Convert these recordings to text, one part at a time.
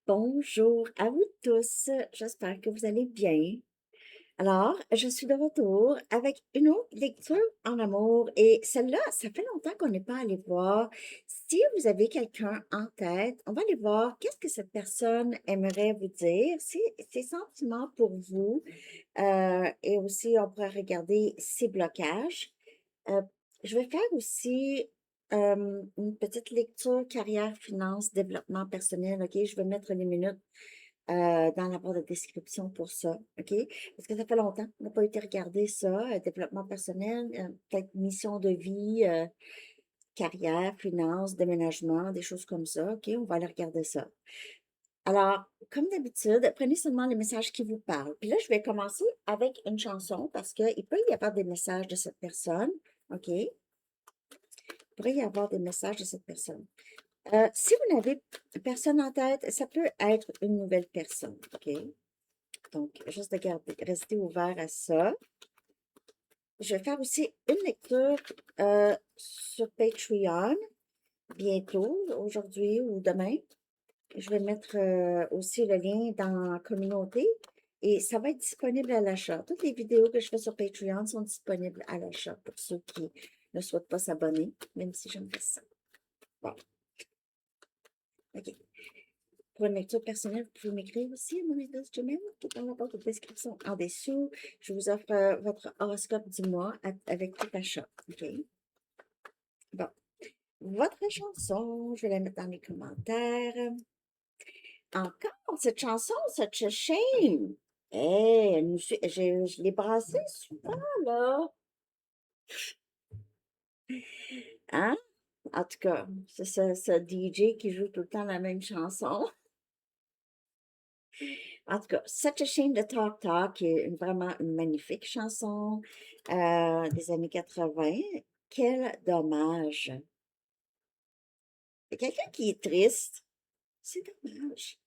Bonjour à vous tous, j'espère que vous allez bien. Alors, je suis de retour avec une autre lecture en amour et celle-là, ça fait longtemps qu'on n'est pas allé voir. Si vous avez quelqu'un en tête, on va aller voir qu'est-ce que cette personne aimerait vous dire, ses sentiments pour vous et aussi on pourra regarder ses blocages. Euh, je vais faire aussi une petite lecture carrière, finance, développement personnel, OK? Je vais mettre les minutes dans la barre de description pour ça, OK? Parce que ça fait longtemps qu'on n'a pas été regarder ça, développement personnel, peut-être mission de vie, carrière, finance, déménagement, des choses comme ça, OK? On va aller regarder ça. Alors, comme d'habitude, prenez seulement les messages qui vous parlent. Puis là, je vais commencer avec une chanson parce qu'il peut y avoir des messages de cette personne, OK? Il pourrait y avoir des messages de cette personne. Si vous n'avez personne en tête, ça peut être une nouvelle personne, OK? Donc, juste de garder, rester ouvert à ça. Je vais faire aussi une lecture sur Patreon bientôt, aujourd'hui ou demain. Je vais mettre aussi le lien dans la communauté et ça va être disponible à l'achat. Toutes les vidéos que je fais sur Patreon sont disponibles à l'achat pour ceux qui ne souhaitent pas s'abonner, même si j'aimerais ça. Bon, OK. Pour une lecture personnelle, vous pouvez m'écrire aussi à mon adresse Gmail qui est dans la barre de description en dessous. Je vous offre votre horoscope du mois avec tout achat. OK? Bon. Votre chanson, je vais la mettre dans les commentaires. Encore cette chanson, Such a Shame. Hey, je l'ai brassée souvent, là. Hein? En tout cas, c'est ce DJ qui joue tout le temps la même chanson. En tout cas, Such a Shame de Talk Talk est vraiment une magnifique chanson des années 80. Quel dommage. Il y a quelqu'un qui est triste. C'est dommage.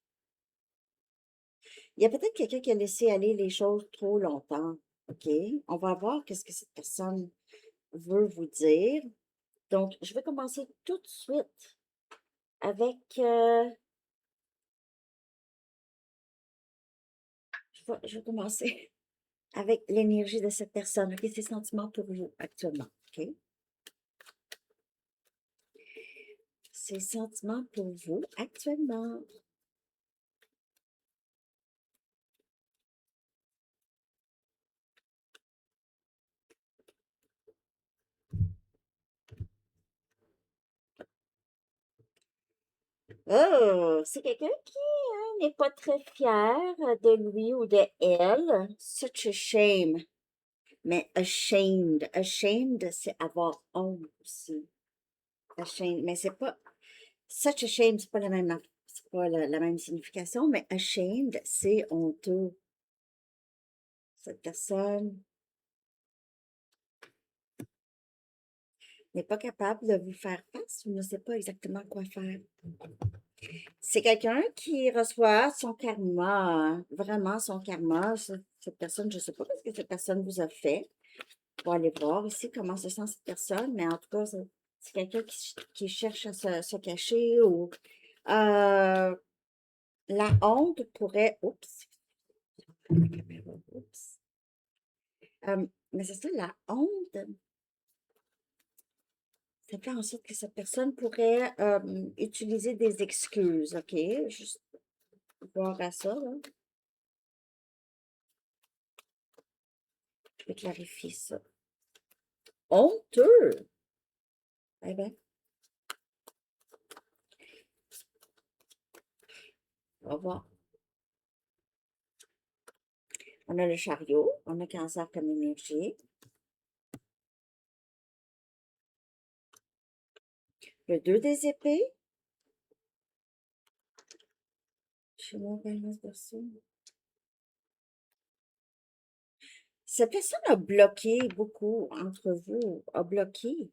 Il y a peut-être quelqu'un qui a laissé aller les choses trop longtemps. OK? On va voir qu'est-ce que cette personne veut vous dire. Donc, je vais commencer tout de suite avec, je vais commencer avec l'énergie de cette personne, OK? Ses sentiments pour vous actuellement, OK? Ses sentiments pour vous actuellement. Oh, c'est quelqu'un qui n'est pas très fier de lui ou de elle. Such a shame. Mais ashamed. Ashamed, c'est avoir honte aussi. Ashamed. Mais c'est pas. Such a shame, c'est pas la même, c'est pas la même signification, mais ashamed, c'est honteux. Cette personne n'est pas capable de vous faire face ou ne sait pas exactement quoi faire. C'est quelqu'un qui reçoit son karma, vraiment son karma. Cette personne, je ne sais pas ce que cette personne vous a fait. On va aller voir ici comment se sent cette personne, mais en tout cas, c'est quelqu'un qui cherche à se cacher ou la honte pourrait. Oups, la caméra, oups. Mais c'est ça, la honte, ça fait en sorte que cette personne pourrait utiliser des excuses, OK? Juste voir à ça, là. Je vais clarifier ça. Honteux! Eh bien, on va voir. On a le chariot, on a cancer comme énergie. Le 2 des épées. Chez moi, balance verso. Cette personne a bloqué beaucoup entre vous, a bloqué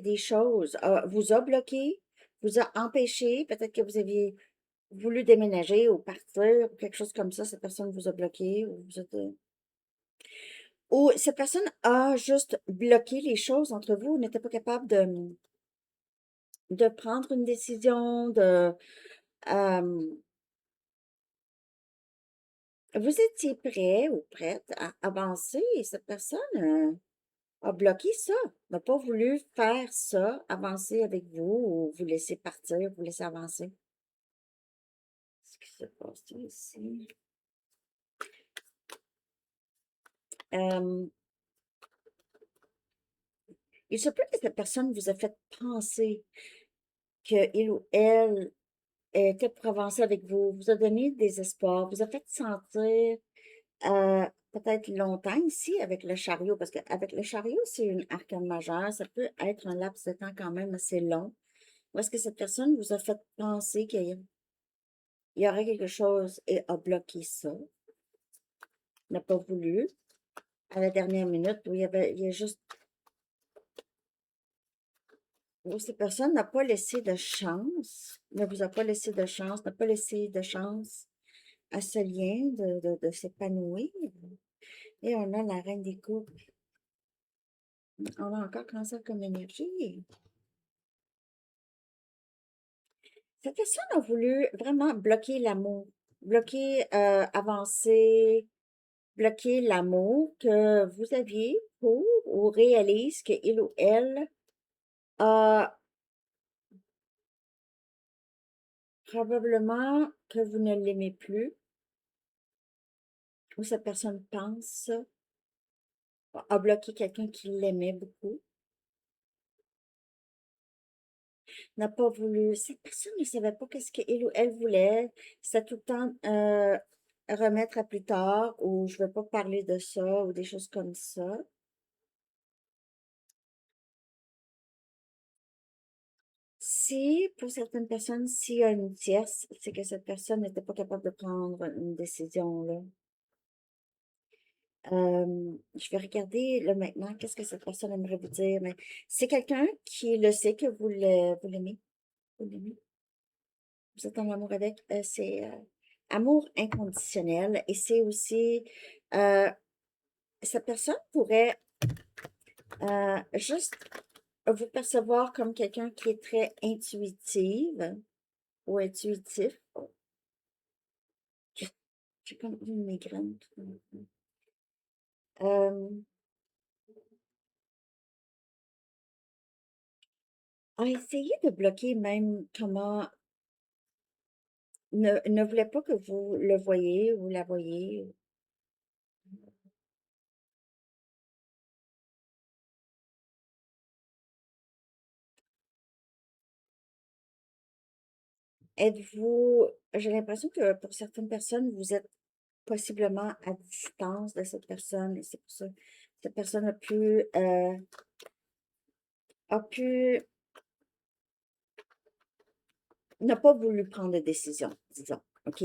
des choses, vous a bloqué, vous a empêché, peut-être que vous aviez voulu déménager ou partir ou quelque chose comme ça, cette personne vous a bloqué ou vous êtes, ou cette personne a juste bloqué les choses entre vous, n'était pas capable de prendre une décision, de, vous étiez prêt ou prête à avancer et cette personne a bloqué ça, n'a pas voulu faire ça, avancer avec vous ou vous laisser partir, vous laisser avancer. Qu'est-ce qui se passe ici? Euh, il se peut que cette personne vous a fait penser qu'il ou elle était pour avancer avec vous, vous a donné des espoirs, vous a fait sentir peut-être longtemps ici avec le chariot, parce qu'avec le chariot, c'est une arcane majeure, ça peut être un laps de temps quand même assez long. Ou est-ce que cette personne vous a fait penser qu'il y aurait quelque chose et a bloqué ça, n'a pas voulu, à la dernière minute, où il y a juste, où cette personne n'a pas laissé de chance, ne vous a pas laissé de chance, n'a pas laissé de chance à ce lien de s'épanouir. Et on a la reine des coupes. On a encore cancer comme énergie. Cette personne a voulu vraiment bloquer l'amour, bloquer, avancer, bloquer l'amour que vous aviez pour ou réalise qu'il ou elle a probablement que vous ne l'aimez plus ou cette personne pense a bloqué quelqu'un qui l'aimait beaucoup, n'a pas voulu. Cette personne ne savait pas qu'est-ce qu'il ou elle voulait. C'est tout le temps remettre à plus tard ou je veux pas parler de ça ou des choses comme ça. Si, pour certaines personnes, s'il y a une tierce, c'est que cette personne n'était pas capable de prendre une décision, là. Je vais regarder là maintenant, qu'est-ce que cette personne aimerait vous dire, mais c'est quelqu'un qui le sait que vous l'aimez, vous l'aimez, vous êtes en amour avec, c'est amour inconditionnel et c'est aussi, euh, cette personne pourrait juste vous percevoir comme quelqu'un qui est très intuitive ou intuitif. J'ai comme une migraine. Tout d'un coup. A essayé de bloquer même comment ne voulait pas que vous le voyez ou la voyez. Êtes-vous, j'ai l'impression que pour certaines personnes, vous êtes possiblement à distance de cette personne. Et c'est pour ça que cette personne a pu, n'a pas voulu prendre de décision, disons. OK?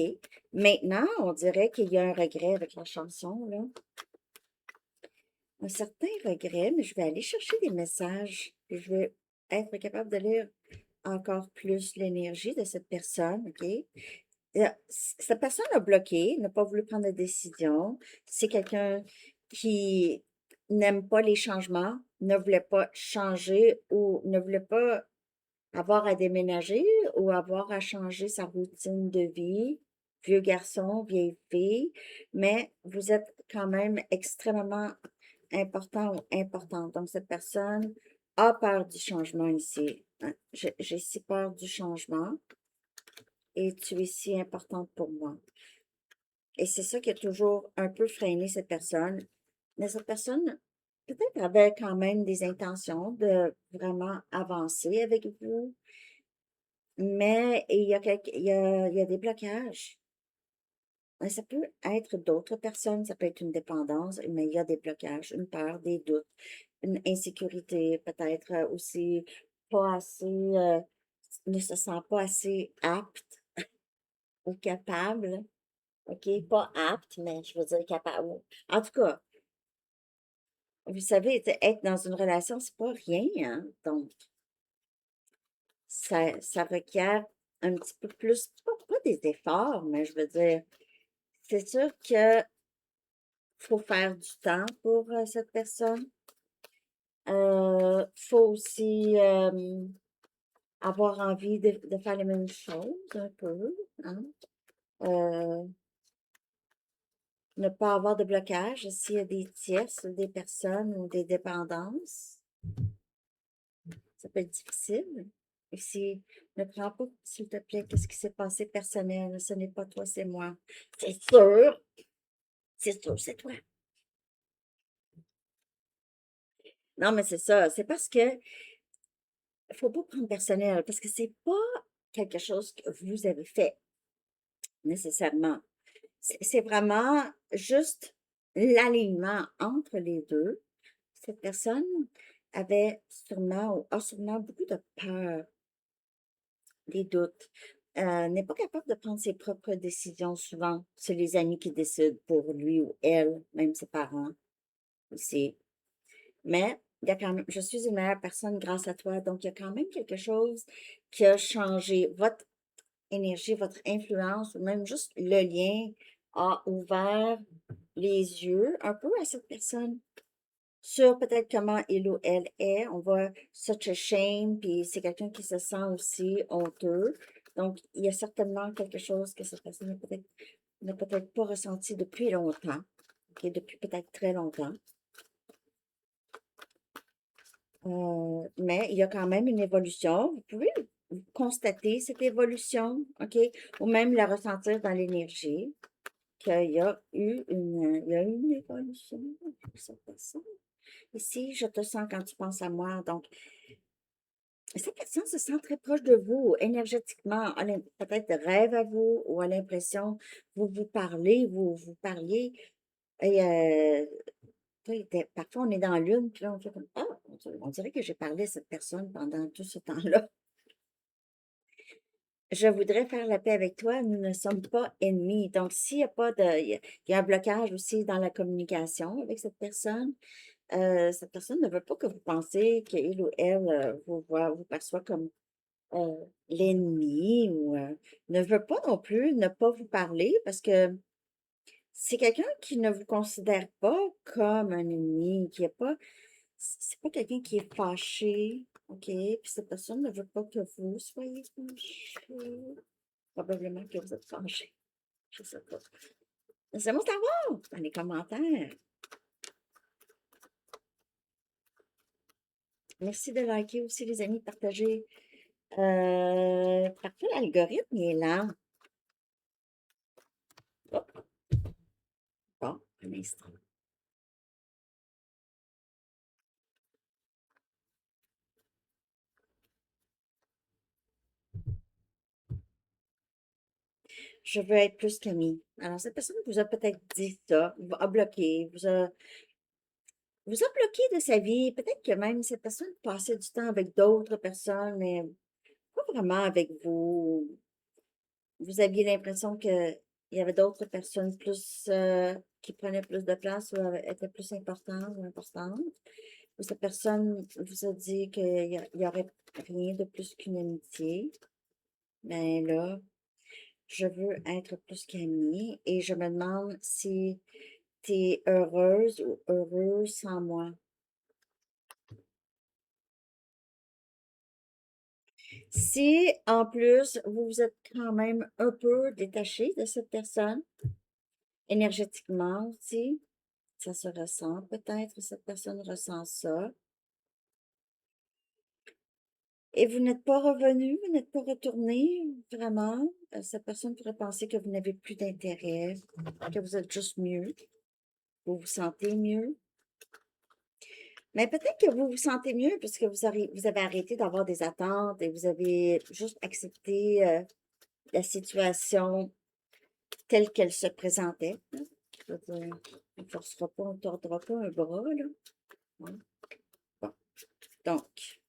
Maintenant, on dirait qu'il y a un regret avec la chanson, là. Un certain regret, mais je vais aller chercher des messages. Puis je vais être capable de lire encore plus l'énergie de cette personne, OK? Cette personne a bloqué, n'a pas voulu prendre de décision. C'est quelqu'un qui n'aime pas les changements, ne voulait pas changer ou ne voulait pas avoir à déménager ou avoir à changer sa routine de vie. Vieux garçon, vieille fille, mais vous êtes quand même extrêmement important ou importante. Donc, cette personne a peur du changement ici. Hein. J'ai si peur du changement et tu es si importante pour moi. Et c'est ça qui a toujours un peu freiné cette personne. Mais cette personne, peut-être avait quand même des intentions de vraiment avancer avec vous, mais il y a des blocages. Ça peut être d'autres personnes, ça peut être une dépendance, mais il y a des blocages, une peur, des doutes, une insécurité, peut-être aussi pas assez, ne se sent pas assez apte ou capable. OK, pas apte, mais je veux dire capable. En tout cas, vous savez, être dans une relation, c'est pas rien, hein? Donc, ça requiert un petit peu plus, pas des efforts, mais je veux dire, c'est sûr que faut faire du temps pour cette personne. Faut aussi avoir envie de faire les mêmes choses un peu, hein? Euh, Ne pas avoir de blocage s'il y a des tierces ou des personnes ou des dépendances. Ça peut être difficile. Et si, ne prends pas, s'il te plaît, qu'est-ce qui s'est passé personnel. Ce n'est pas toi, c'est moi. C'est sûr, c'est toi. Non, mais c'est ça. C'est parce que faut pas prendre personnel, parce que c'est pas quelque chose que vous avez fait nécessairement. C'est vraiment juste l'alignement entre les deux. Cette personne avait sûrement ou a sûrement beaucoup de peur, des doutes, n'est pas capable de prendre ses propres décisions souvent. C'est les amis qui décident pour lui ou elle, même ses parents aussi. Mais il y a quand même, je suis une meilleure personne grâce à toi, donc il y a quand même quelque chose qui a changé. Votre énergie, votre influence, ou même juste le lien a ouvert les yeux un peu à cette personne sur peut-être comment il ou elle est. On voit such a shame, puis c'est quelqu'un qui se sent aussi honteux. Donc, il y a certainement quelque chose que cette personne n'a peut-être pas ressenti depuis longtemps, ok, depuis peut-être très longtemps. Mais il y a quand même une évolution. Vous pouvez constater cette évolution, ok, ou même la ressentir dans l'énergie, il y a eu une évolution pour cette personne. Ici, je te sens quand tu penses à moi. Donc, cette personne se sent très proche de vous énergétiquement, peut-être rêve à vous ou a l'impression, vous parlez, vous parliez. Et parfois, on est dans l'une, puis là, on fait comme, ah, on dirait que j'ai parlé à cette personne pendant tout ce temps-là. Je voudrais faire la paix avec toi. Nous ne sommes pas ennemis. Donc, s'il n'y a pas de, il y a un blocage aussi dans la communication avec cette personne ne veut pas que vous pensiez qu'il ou elle vous perçoit comme euh, l'ennemi ou ne veut pas non plus ne pas vous parler parce que c'est quelqu'un qui ne vous considère pas comme un ennemi, qui est pas, c'est pas quelqu'un qui est fâché, ok? Puis cette personne ne veut pas que vous soyez fâché. Probablement que vous êtes fâché. Je sais pas. Laissez-moi savoir dans les commentaires. Merci de liker aussi, les amis, de partager. Parfois, l'algorithme il est lent. Hop, bon, un instant. Je veux être plus qu'amie. Alors, cette personne vous a peut-être dit ça, a bloqué, vous a bloqué de sa vie. Peut-être que même cette personne passait du temps avec d'autres personnes, mais pas vraiment avec vous. Vous aviez l'impression qu'il y avait d'autres personnes plus qui prenaient plus de place ou étaient plus importantes ou importantes. Ou cette personne vous a dit qu'il y aurait rien de plus qu'une amitié. Mais là, je veux être plus qu'amie et je me demande si tu es heureuse ou heureux sans moi. Si, en plus, vous vous êtes quand même un peu détaché de cette personne, énergétiquement aussi, ça se ressent peut-être, cette personne ressent ça. Et vous n'êtes pas revenu, vous n'êtes pas retourné, vraiment. Cette personne pourrait penser que vous n'avez plus d'intérêt, que vous êtes juste mieux, vous vous sentez mieux. Mais peut-être que vous vous sentez mieux parce que vous avez arrêté d'avoir des attentes et vous avez juste accepté la situation telle qu'elle se présentait. Je veux dire, on ne forcera pas, on ne tordra pas un bras, là. Ouais. Bon. Donc,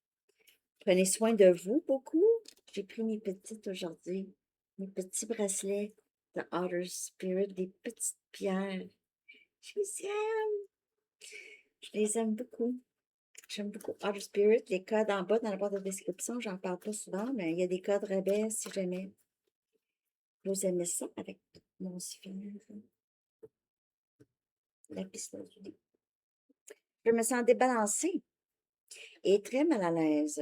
prenez soin de vous beaucoup. J'ai pris mes petites aujourd'hui, mes petits bracelets de Outer Spirit, des petites pierres. Je les aime. Je les aime beaucoup. J'aime beaucoup Outer Spirit. Les codes en bas dans la barre de description, j'en parle pas souvent, mais il y a des codes rabais si jamais vous aimez ça avec mon sphère, la piste du lit. Je me sens débalancée et très mal à l'aise.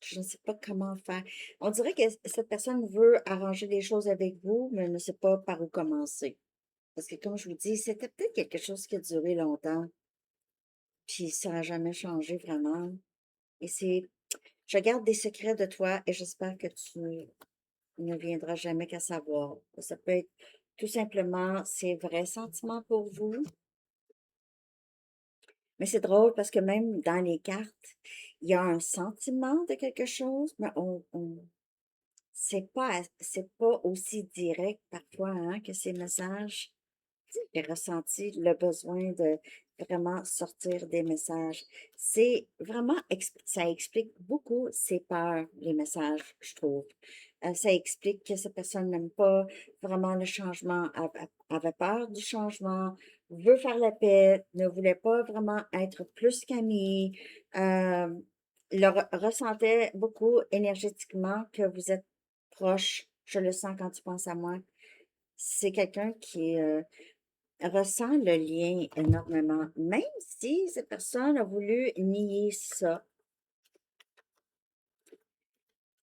Je ne sais pas comment faire. On dirait que cette personne veut arranger les choses avec vous, mais ne sait pas par où commencer. Parce que comme je vous dis, c'était peut-être quelque chose qui a duré longtemps, puis ça n'a jamais changé vraiment. Et je garde des secrets de toi et j'espère que tu ne viendras jamais qu'à savoir. Ça peut être tout simplement ses vrais sentiments pour vous. Mais c'est drôle parce que même dans les cartes, il y a un sentiment de quelque chose, mais c'est pas aussi direct parfois, hein, que ces messages. J'ai ressenti le besoin de vraiment sortir des messages. C'est vraiment, ça explique beaucoup ses peurs, les messages, je trouve. Ça explique que cette personne n'aime pas vraiment le changement, avait peur du changement, veut faire la paix, ne voulait pas vraiment être plus qu'amie, euh, ressentait beaucoup énergétiquement que vous êtes proche. Je le sens quand tu penses à moi. C'est quelqu'un qui ressent le lien énormément, même si cette personne a voulu nier ça.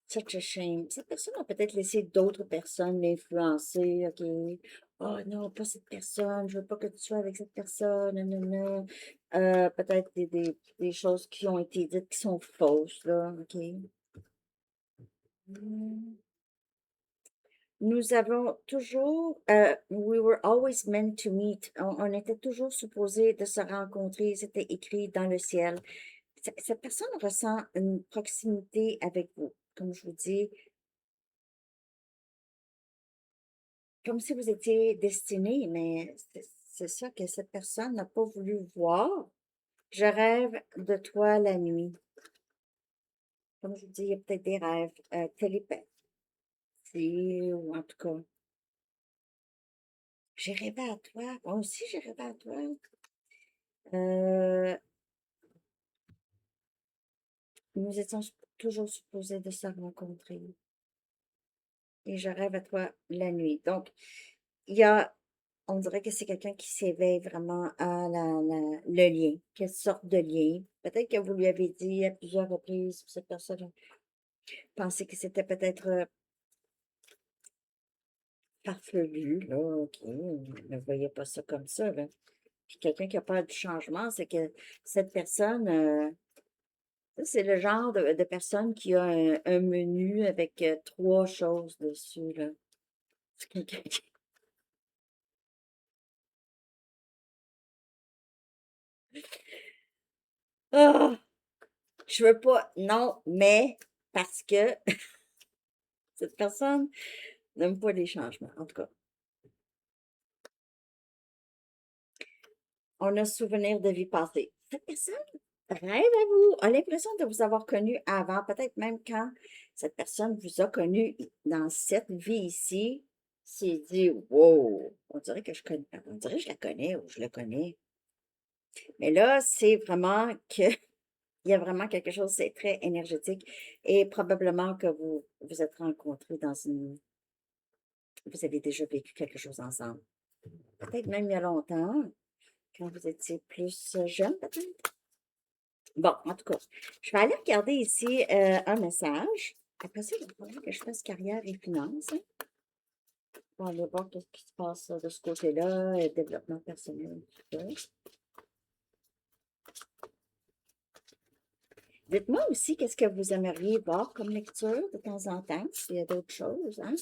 Such a shame. Cette personne a peut-être laissé d'autres personnes l'influencer. OK. Oh non, pas cette personne. Je veux pas que tu sois avec cette personne. Nanana. Peut-être des choses qui ont été dites qui sont fausses, là. OK. Hmm. Nous avons toujours, we were always meant to meet. On était toujours supposés de se rencontrer. C'était écrit dans le ciel. Cette personne ressent une proximité avec vous. Comme je vous dis, comme si vous étiez destinés, mais c'est ça que cette personne n'a pas voulu voir. Je rêve de toi la nuit. Comme je vous dis, il y a peut-être des rêves télépathiques, ou en tout cas, j'ai rêvé à toi. Moi aussi, j'ai rêvé à toi. Euh, nous étions toujours supposés de se rencontrer. Et je rêve à toi la nuit. Donc, il y a on dirait que c'est quelqu'un qui s'éveille vraiment à le lien. Quelle sorte de lien? Peut-être que vous lui avez dit à plusieurs reprises, cette personne pensait que c'était peut-être farfelu, là, OK, ne voyez pas ça comme ça, là. Puis quelqu'un qui a peur du changement, c'est que cette personne, ça, c'est le genre de personne qui a un menu avec 3 choses dessus, là. C'est quelqu'un qui... Ah! Je veux pas, non, mais parce que cette personne n'aime pas les changements, en tout cas. On a souvenir de vie passée. Cette personne rêve à vous, a l'impression de vous avoir connu avant, peut-être même quand cette personne vous a connu dans cette vie ici, s'est dit, wow, on dirait que je connais, on dirait que je la connais ou je le connais. Mais là, c'est vraiment que, il y a vraiment quelque chose, c'est très énergétique et probablement que vous êtes rencontrés vous avez déjà vécu quelque chose ensemble. Peut-être même il y a longtemps, quand vous étiez plus jeune, peut-être. Bon, en tout cas, je vais aller regarder ici un message. Après ça, il va falloir que je fasse carrière et finances, hein. On va aller voir ce qui se passe de ce côté-là, développement personnel, tout ça. Dites-moi aussi qu'est-ce que vous aimeriez voir comme lecture de temps en temps, s'il y a d'autres choses, hein.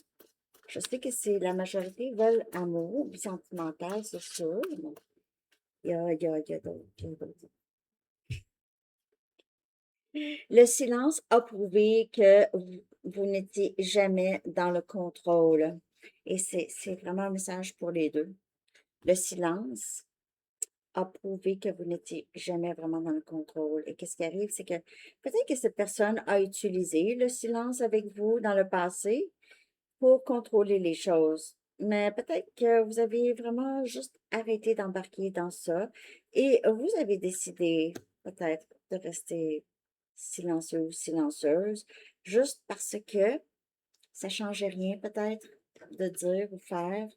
Je sais que c'est la majorité veulent amour, vie sentimentale, c'est sûr, mais il y a d'autres. Le silence a prouvé que vous n'étiez jamais dans le contrôle. Et c'est vraiment un message pour les deux. Le silence a prouvé que vous n'étiez jamais vraiment dans le contrôle. Et qu'est-ce qui arrive, c'est que peut-être que cette personne a utilisé le silence avec vous dans le passé pour contrôler les choses. Mais peut-être que vous avez vraiment juste arrêté d'embarquer dans ça et vous avez décidé peut-être de rester silencieux ou silencieuse juste parce que ça changeait rien peut-être de dire ou faire.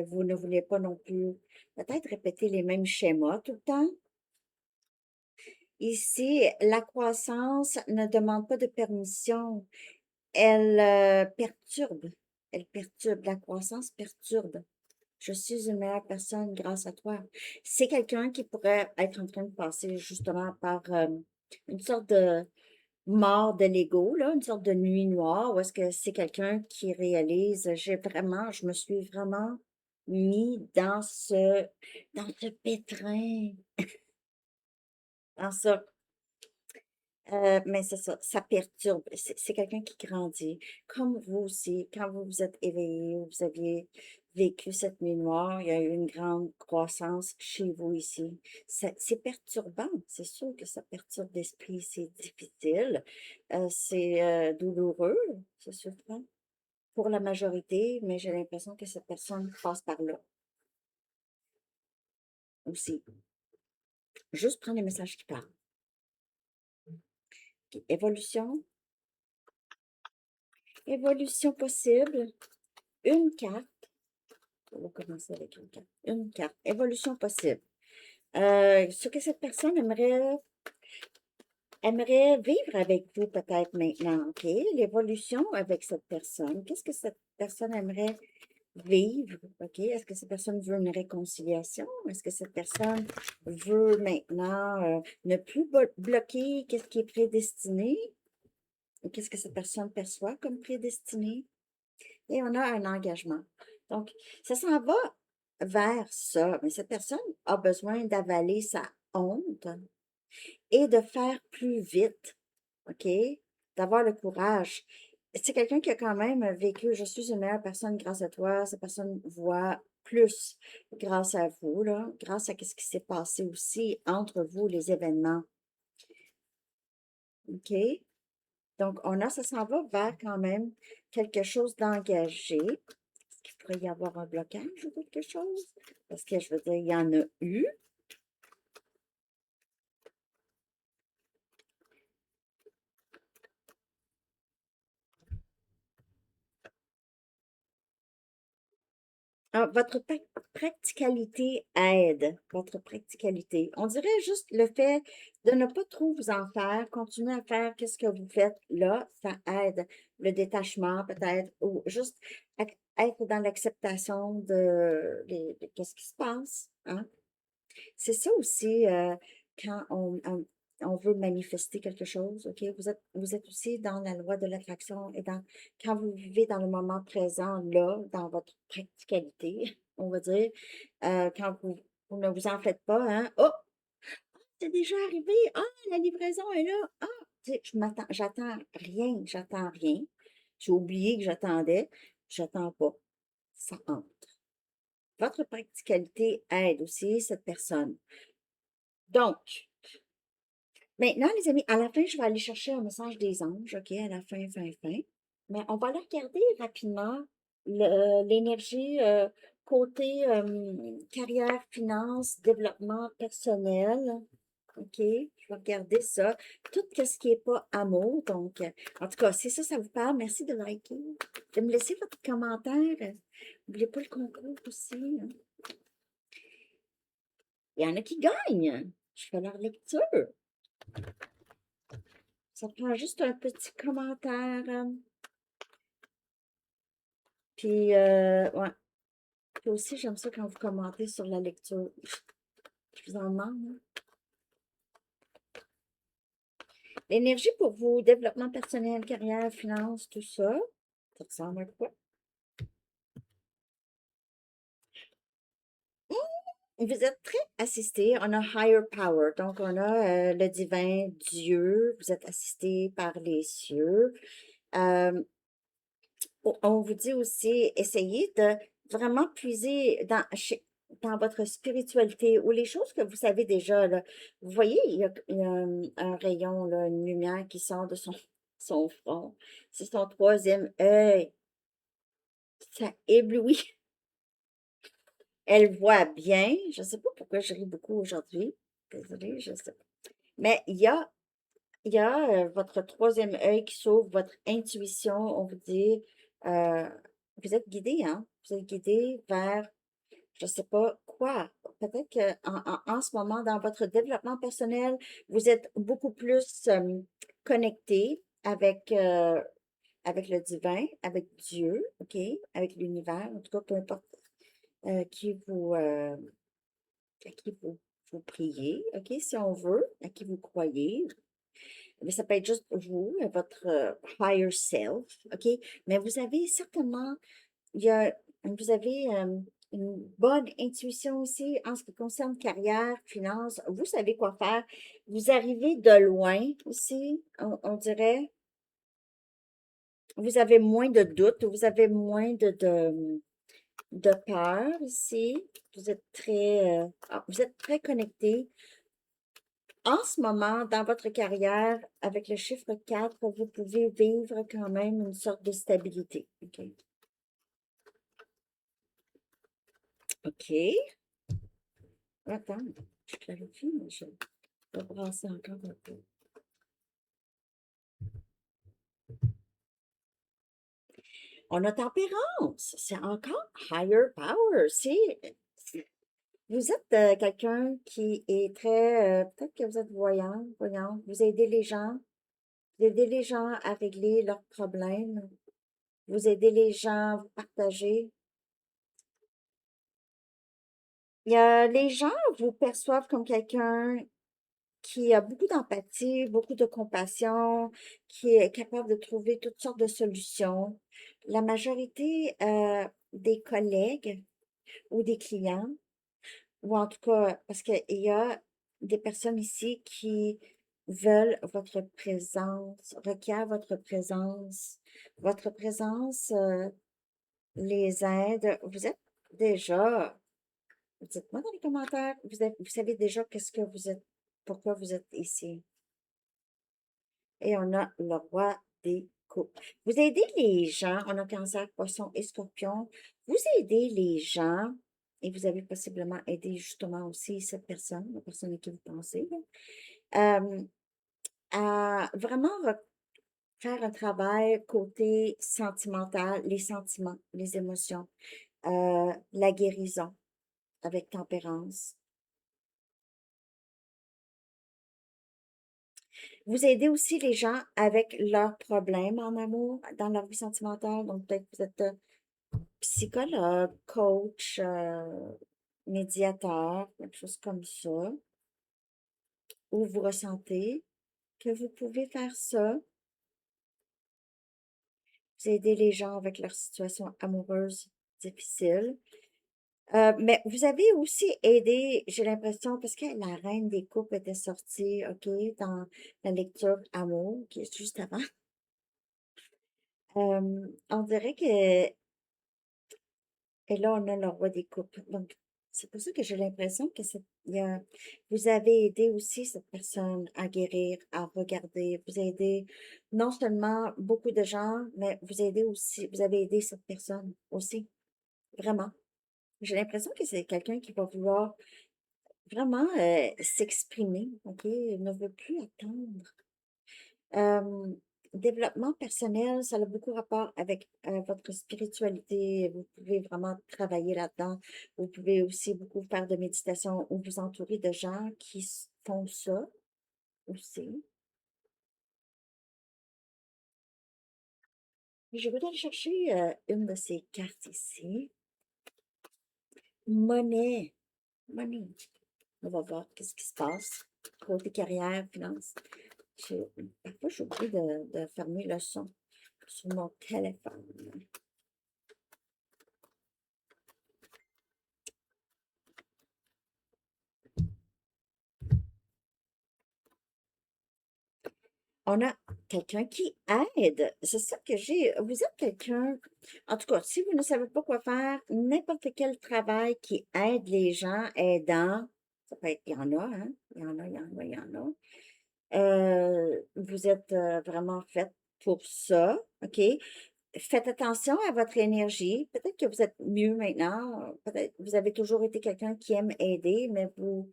Vous ne voulez pas non plus peut-être répéter les mêmes schémas tout le temps. Ici, la croissance ne demande pas de permission. Elle perturbe. Elle perturbe. La croissance perturbe. Je suis une meilleure personne grâce à toi. C'est quelqu'un qui pourrait être en train de passer justement par une sorte de mort de l'ego, là, une sorte de nuit noire, où est-ce que c'est quelqu'un qui réalise, je me suis vraiment mis dans ce pétrin, dans ça. Mais c'est ça, ça perturbe. C'est quelqu'un qui grandit. Comme vous aussi, quand vous vous êtes éveillé, vous aviez vécu cette nuit noire, il y a eu une grande croissance chez vous ici. C'est perturbant, c'est sûr que ça perturbe l'esprit, c'est difficile, c'est douloureux, c'est souffrant pour la majorité, mais j'ai l'impression que cette personne passe par là aussi. Juste prendre les messages qui parlent. Ok, évolution possible, une carte. On va commencer avec une carte. Une carte. Évolution possible. Ce que cette personne aimerait vivre avec vous peut-être maintenant, OK? L'évolution avec cette personne. Qu'est-ce que cette personne aimerait vivre, OK? Est-ce que cette personne veut une réconciliation? Est-ce que cette personne veut maintenant ne plus bloquer qu'est-ce qui est prédestiné? Qu'est-ce que cette personne perçoit comme prédestiné? Et on a un engagement. Donc, ça s'en va vers ça, mais cette personne a besoin d'avaler sa honte et de faire plus vite, OK? D'avoir le courage. C'est quelqu'un qui a quand même vécu, je suis une meilleure personne grâce à toi. Cette personne voit plus grâce à vous, là, grâce à ce qui s'est passé aussi entre vous, les événements. OK? Donc, ça s'en va vers quand même quelque chose d'engagé. Est-ce qu'il pourrait y avoir un blocage ou quelque chose? Parce que je veux dire, il y en a eu. Ah, votre practicalité aide, votre practicalité. On dirait juste le fait de ne pas trop vous en faire, continuer à faire qu'est-ce que vous faites là, ça aide. Le détachement peut-être, ou juste être dans l'acceptation de qu'est-ce qui se passe, hein? C'est ça aussi, quand on veut manifester quelque chose, OK? Vous êtes aussi dans la loi de l'attraction et quand vous vivez dans le moment présent, là, dans votre practicalité, on va dire, quand vous ne vous en faites pas, hein? Oh, c'est déjà arrivé! Ah, la livraison est là! Ah, tu sais, j'attends rien. J'ai oublié que j'attends pas. Ça entre. Votre practicalité aide aussi cette personne. Donc, maintenant, les amis, à la fin, je vais aller chercher un message des anges, OK, à la fin, fin, fin. Mais on va aller regarder rapidement l'énergie côté carrière, finance, développement personnel. OK, je vais regarder ça. Tout ce qui n'est pas amour. Donc, en tout cas, si ça vous parle, merci de liker, de me laisser votre commentaire. N'oubliez pas le concours aussi, hein. Il y en a qui gagnent. Je fais leur lecture. Ça prend juste un petit commentaire. Puis, ouais. Puis aussi, j'aime ça quand vous commentez sur la lecture. Je vous en demande, hein. L'énergie pour vous, développement personnel, carrière, finance, tout ça. Ça ressemble à quoi? Vous êtes très assisté. On a higher power. Donc, on a le divin Dieu. Vous êtes assisté par les cieux. On vous dit aussi, essayez de vraiment puiser dans votre spiritualité ou les choses que vous savez déjà, là. Vous voyez, il y a un rayon, là, une lumière qui sort de son front. C'est son troisième œil. Ça éblouit. Elle voit bien. Je ne sais pas pourquoi je ris beaucoup aujourd'hui. Désolée, je sais pas. Mais il y a votre troisième œil qui s'ouvre, votre intuition, on vous dit, euh, vous êtes guidé, hein? Vous êtes guidé vers, je ne sais pas quoi. Peut-être qu'en ce moment, dans votre développement personnel, vous êtes beaucoup plus connecté avec le divin, avec Dieu, OK? Avec l'univers, en tout cas, peu importe qui à qui vous priez, OK, si on veut, à qui vous croyez. Mais ça peut être juste vous, votre higher self, OK? Mais vous avez certainement, il y a, vous avez une bonne intuition aussi en ce qui concerne carrière, finance. Vous savez quoi faire. Vous arrivez de loin aussi, on dirait. Vous avez moins de doutes, vous avez moins de peur ici. Vous êtes très connecté. En ce moment, dans votre carrière, avec le chiffre 4, vous pouvez vivre quand même une sorte de stabilité. OK. OK. Attends, je clarifie, mais je vais brasser encore un peu. On a tempérance. C'est encore higher power. Vous êtes quelqu'un qui est très, peut-être que vous êtes voyant. Vous aidez les gens. Vous aidez les gens à régler leurs problèmes. Vous aidez les gens, vous partagez. Les gens vous perçoivent comme quelqu'un qui a beaucoup d'empathie, beaucoup de compassion, qui est capable de trouver toutes sortes de solutions. La majorité des collègues ou des clients, ou en tout cas, parce qu'il y a des personnes ici qui veulent votre présence, requièrent votre présence. Votre présence les aide. Vous êtes déjà Dites-moi dans les commentaires, vous savez déjà qu'est-ce que vous êtes, pourquoi vous êtes ici. Et on a le roi des coupes. Vous aidez les gens, on a cancer, poisson et scorpion. Vous aidez les gens, et vous avez possiblement aidé justement aussi cette personne, la personne à qui vous pensez, là, à vraiment faire un travail côté sentimental, les sentiments, les émotions, la guérison avec tempérance. Vous aidez aussi les gens avec leurs problèmes en amour, dans leur vie sentimentale. Donc, peut-être que vous êtes psychologue, coach, médiateur, quelque chose comme ça, où vous ressentez que vous pouvez faire ça. Vous aidez les gens avec leur situation amoureuse difficile. Mais vous avez aussi aidé, j'ai l'impression, parce que la reine des couples était sortie, OK, dans la lecture Amour, qui est juste avant. On dirait que Et là, on a le roi des coupes. Donc, c'est pour ça que j'ai l'impression que vous avez aidé aussi cette personne à guérir, à regarder. Vous avez aidé non seulement beaucoup de gens, mais vous avez aidé cette personne aussi. Vraiment. J'ai l'impression que c'est quelqu'un qui va vouloir vraiment s'exprimer, OK? Il ne veut plus attendre. Euh, Développement personnel, ça a beaucoup rapport avec votre spiritualité. Vous pouvez vraiment travailler là-dedans. Vous pouvez aussi beaucoup faire de méditation ou vous entourer de gens qui font ça aussi. Je vais aller chercher une de ces cartes ici. Monnaie. Monnaie. On va voir qu'est-ce qui se passe. Côté carrière, finance. Parfois, j'oublie de fermer le son sur mon téléphone. On a quelqu'un qui aide. C'est ça que j'ai. Vous êtes quelqu'un, en tout cas, si vous ne savez pas quoi faire, n'importe quel travail qui aide les gens, aidant, ça peut être, il y en a, hein? Il y en a, il y en a, il y en a. Vous êtes vraiment fait pour ça, OK? Faites attention à votre énergie. Peut-être que vous êtes mieux maintenant. Peut-être vous avez toujours été quelqu'un qui aime aider, mais vous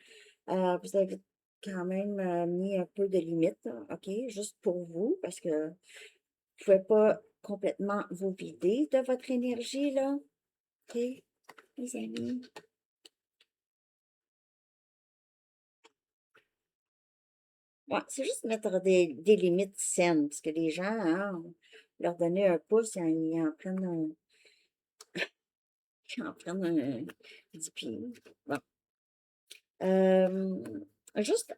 avez quand même mis un peu de limites, là, OK? Juste pour vous, parce que vous ne pouvez pas complètement vous vider de votre énergie, là. OK, les amis? Ouais, c'est juste mettre des limites saines, parce que les gens, hein, leur donner un pouce, ils en prennent un. en prendre un 10 pieds. Bon. Euh, juste,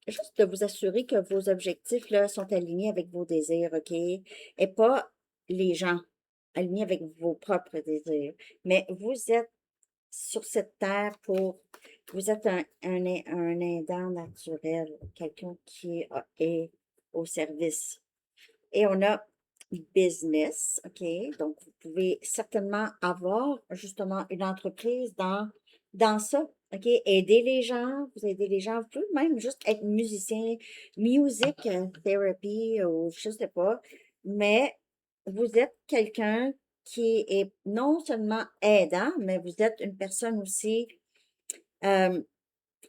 juste de vous assurer que vos objectifs là, sont alignés avec vos désirs, OK? Et pas les gens, alignés avec vos propres désirs. Mais vous êtes sur cette terre vous êtes un aidant naturel, quelqu'un qui est au service. Et on a business, OK? Donc, vous pouvez certainement avoir justement une entreprise dans ça, OK? Aider les gens, vous aidez les gens, vous pouvez même juste être musicien, music therapy ou je sais pas, mais vous êtes quelqu'un qui est non seulement aidant, mais vous êtes une personne aussi, euh,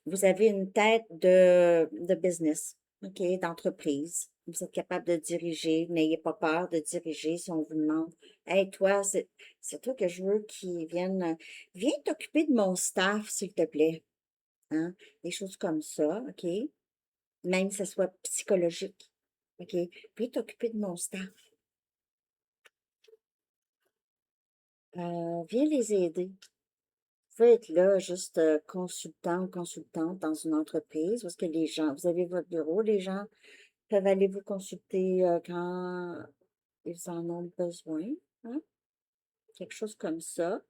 vous avez une tête de business, OK, d'entreprise. Vous êtes capable de diriger. N'ayez pas peur de diriger si on vous demande. Hey, toi, c'est toi que je veux qui vienne. Viens t'occuper de mon staff, s'il te plaît. Hein? Des choses comme ça, OK? Même que ce soit psychologique. OK? Viens t'occuper de mon staff. Viens les aider. Vous pouvez être là, juste consultant ou consultante dans une entreprise, parce que les gens, vous avez votre bureau, les gens peuvent aller vous consulter quand ils en ont besoin, hein? Quelque chose comme ça.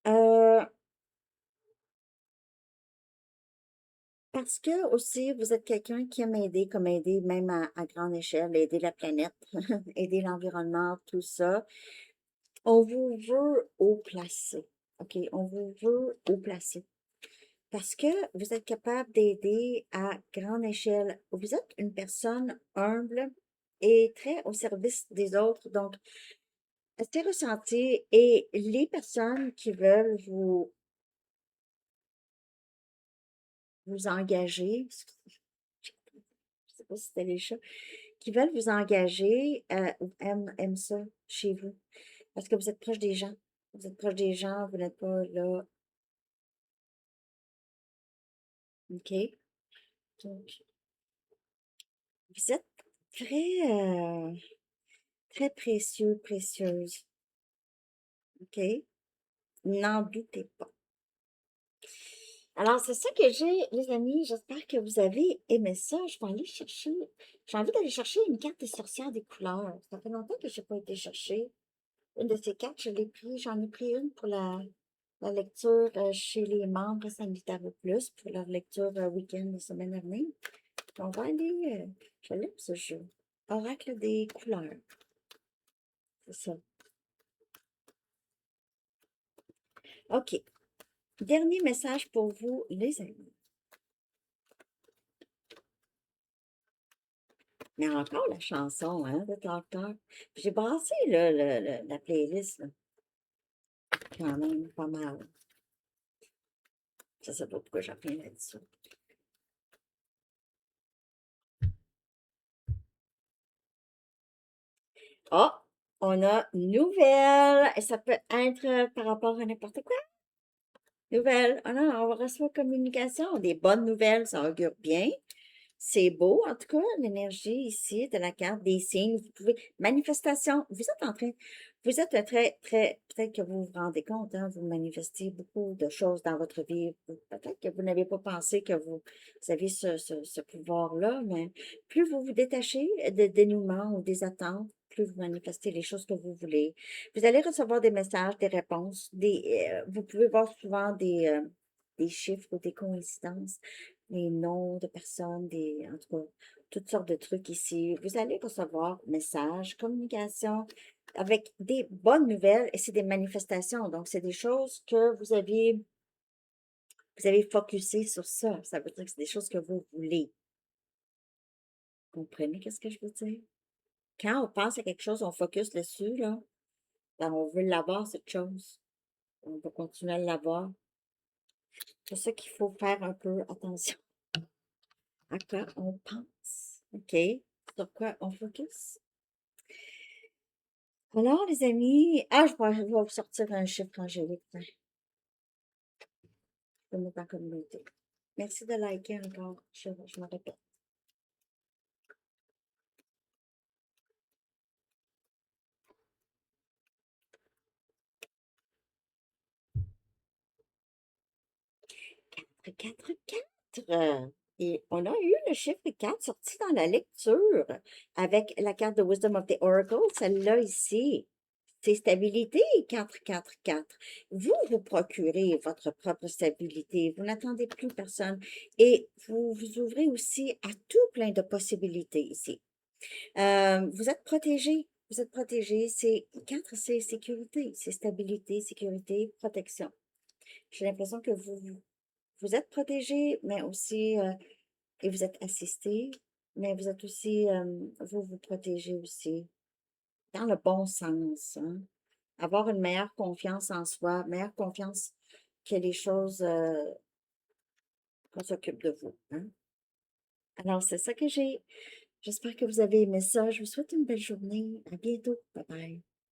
Euh, Parce que aussi, vous êtes quelqu'un qui aime aider, comme aider même à grande échelle, aider la planète, aider l'environnement, tout ça. On vous veut haut placé. OK? On vous veut haut placé. Parce que vous êtes capable d'aider à grande échelle. Vous êtes une personne humble et très au service des autres. Donc, c'est ressenti et les personnes qui veulent vous engager, je sais pas si c'était les chats, qui veulent vous engager, aiment ça chez vous. Parce que vous êtes proche des gens. Vous êtes proche des gens, vous n'êtes pas là. OK? Donc, vous êtes très, très précieux, précieuse. OK? N'en doutez pas. Alors, c'est ça que j'ai, les amis. J'espère que vous avez aimé ça. Je vais aller chercher. J'ai envie d'aller chercher une carte des sorcières des couleurs. Ça fait longtemps que je n'ai pas été chercher. Une de ces cartes, je l'ai pris. J'en ai pris une pour la lecture chez les membres Sanitario Plus pour leur lecture week-end de semaine dernière. On va aller. Je l'aime ce jeu. Oracle des couleurs. C'est ça. OK. Dernier message pour vous, les amis. Mais encore la chanson, hein, de Talk Talk. J'ai brassé là, la playlist, là, quand même pas mal. Je sais pas pourquoi j'ai rien là-dessus. Ah, on a nouvelle. Et ça peut être par rapport à n'importe quoi. Nouvelle. Ah non, on reçoit communication. Des bonnes nouvelles, ça augure bien. C'est beau, en tout cas, l'énergie ici de la carte des signes. Vous pouvez, manifestation, vous êtes en train, vous êtes très, très, peut-être que vous vous rendez compte, hein, vous manifestez beaucoup de choses dans votre vie. Peut-être que vous n'avez pas pensé que vous avez ce pouvoir-là, mais plus vous vous détachez des dénouements ou des attentes, plus vous manifestez les choses que vous voulez. Vous allez recevoir des messages, des réponses, vous pouvez voir souvent des chiffres ou des coïncidences, des noms de personnes, en tout cas, toutes sortes de trucs ici. Vous allez recevoir messages, communication avec des bonnes nouvelles et c'est des manifestations. Donc, c'est des choses que vous avez focusé sur ça. Ça veut dire que c'est des choses que vous voulez. Vous comprenez qu'est-ce que je veux dire? Quand on pense à quelque chose, on focus dessus, là, ben, on veut l'avoir, cette chose. On va continuer à l'avoir. C'est ça qu'il faut faire un peu attention à quoi on pense. OK? Sur quoi on focus? Alors, les amis, je vais vous sortir un chiffre angélique. Tiens, je vais le mettre en communauté. Merci de liker encore. Je me répète. 4, 4. Et on a eu le chiffre 4 sorti dans la lecture avec la carte de Wisdom of the Oracle, celle-là ici. C'est stabilité, 4, 4, 4. Vous vous procurez votre propre stabilité. Vous n'attendez plus personne. Et vous vous ouvrez aussi à tout plein de possibilités ici. Vous êtes protégé. Vous êtes protégé. C'est 4, c'est sécurité, c'est stabilité, sécurité, protection. J'ai l'impression que vous êtes protégé, mais aussi, et vous êtes assisté, mais vous êtes aussi, vous vous protégez aussi, dans le bon sens, hein. Avoir une meilleure confiance en soi, meilleure confiance que les choses, qu'on s'occupe de vous, hein. Alors, c'est ça que j'ai. J'espère que vous avez aimé ça. Je vous souhaite une belle journée. À bientôt. Bye bye.